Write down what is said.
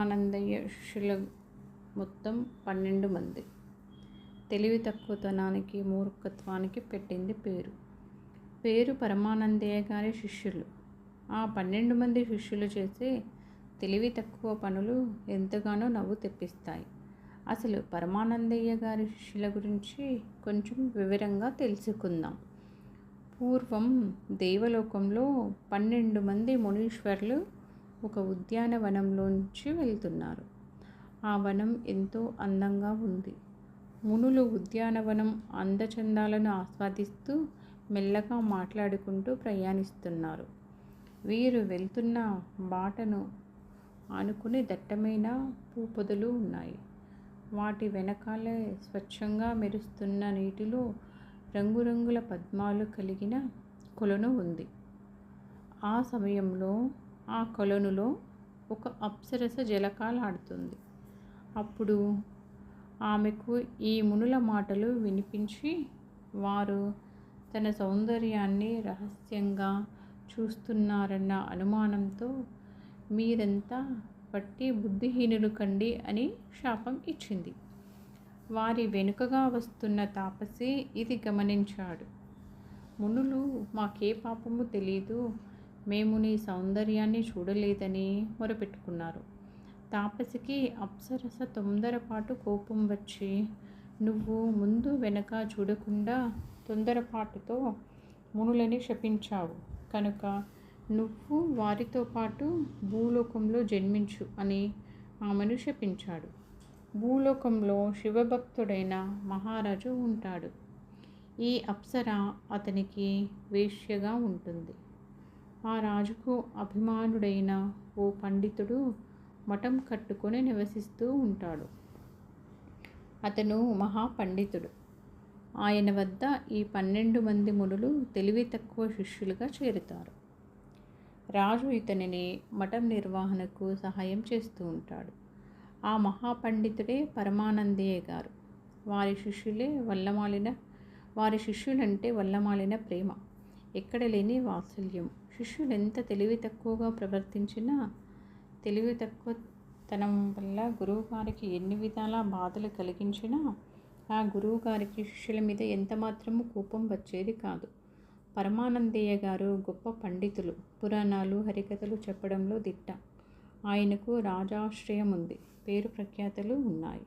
ఆనందయ్య శిష్యులు మొత్తం 12 మంది. తెలివి తక్కువతనానికి, మూర్ఖత్వానికి పెట్టింది పేరు. పేరు పరమానందయ్య గారి శిష్యులు. ఆ 12 మంది శిష్యులు చేసే తెలివి తక్కువ పనులు ఎంతగానో నవ్వు తెప్పిస్తాయి. అసలు పరమానందయ్య గారి శిష్యుల గురించి కొంచెం వివరంగా తెలుసుకుందాం. పూర్వం దేవలోకంలో 12 మంది మునీశ్వర్లు ఒక ఉద్యానవనంలోంచి వెళ్తున్నారు. ఆ వనం ఎంతో అందంగా ఉంది. మునులు ఉద్యానవనం అందచందాలను ఆస్వాదిస్తూ మెల్లగా మాట్లాడుకుంటూ ప్రయాణిస్తున్నారు. వీరు వెళ్తున్న బాటను ఆనుకుని దట్టమైన పూపొదలు ఉన్నాయి. వాటి వెనకాలే స్వచ్ఛంగా మెరుస్తున్న నీటిలో రంగురంగుల పద్మాలు కలిగిన కొలను ఉంది. ఆ సమయంలో ఆ కొలనులో ఒక అప్సరస జలకాలాడుతుంది. అప్పుడు ఆమెకు ఈ మునుల మాటలు వినిపించి, వారు తన సౌందర్యాన్ని రహస్యంగా చూస్తున్నారన్న అనుమానంతో మీరంతా వట్టి బుద్ధిహీనులు కండి అని శాపం ఇచ్చింది. వారి వెనుకగా వస్తున్న తాపసి ఇది గమనించాడు. మునులు మాకే పాపము తెలీదు, మేము నీ సౌందర్యాన్ని చూడలేదని మొరపెట్టుకున్నారు. తాపసికి అప్సరస తొందరపాటు కోపం వచ్చి, నువ్వు ముందు వెనక చూడకుండా తొందరపాటుతో మునులని శపించావు కనుక నువ్వు వారితో పాటు భూలోకంలో జన్మించు అని ఆమెను శపించాడు. భూలోకంలో శివభక్తుడైన మహారాజు ఉంటాడు. ఈ అప్సర అతనికి వేశ్యగా ఉంటుంది. ఆ రాజుకు అభిమానుడైన ఓ పండితుడు మఠం కట్టుకొని నివసిస్తూ ఉంటాడు. అతను మహాపండితుడు. ఆయన వద్ద ఈ 12 మంది మునులు తెలివి తక్కువ శిష్యులుగా చేరుతారు. రాజు ఇతనిని మఠం నిర్వహణకు సహాయం చేస్తూ ఉంటాడు. ఆ మహాపండితుడే పరమానందయ్య గారు. వారి శిష్యులంటే వల్లమాలిన ప్రేమ, ఎక్కడ లేని వాత్సల్యం. శిష్యులు ఎంత తెలివి తక్కువగా ప్రవర్తించినా, తెలివి తక్కువతనం వల్ల గురువుగారికి ఎన్ని విధాల బాధలు కలిగించినా ఆ గురువుగారికి శిష్యుల మీద ఎంత మాత్రము కోపం వచ్చేది కాదు. పరమానందయ్య గారు గొప్ప పండితులు. పురాణాలు, హరికథలు చెప్పడంలో దిట్ట. ఆయనకు రాజాశ్రయం ఉంది. పేరు ప్రఖ్యాతలు ఉన్నాయి.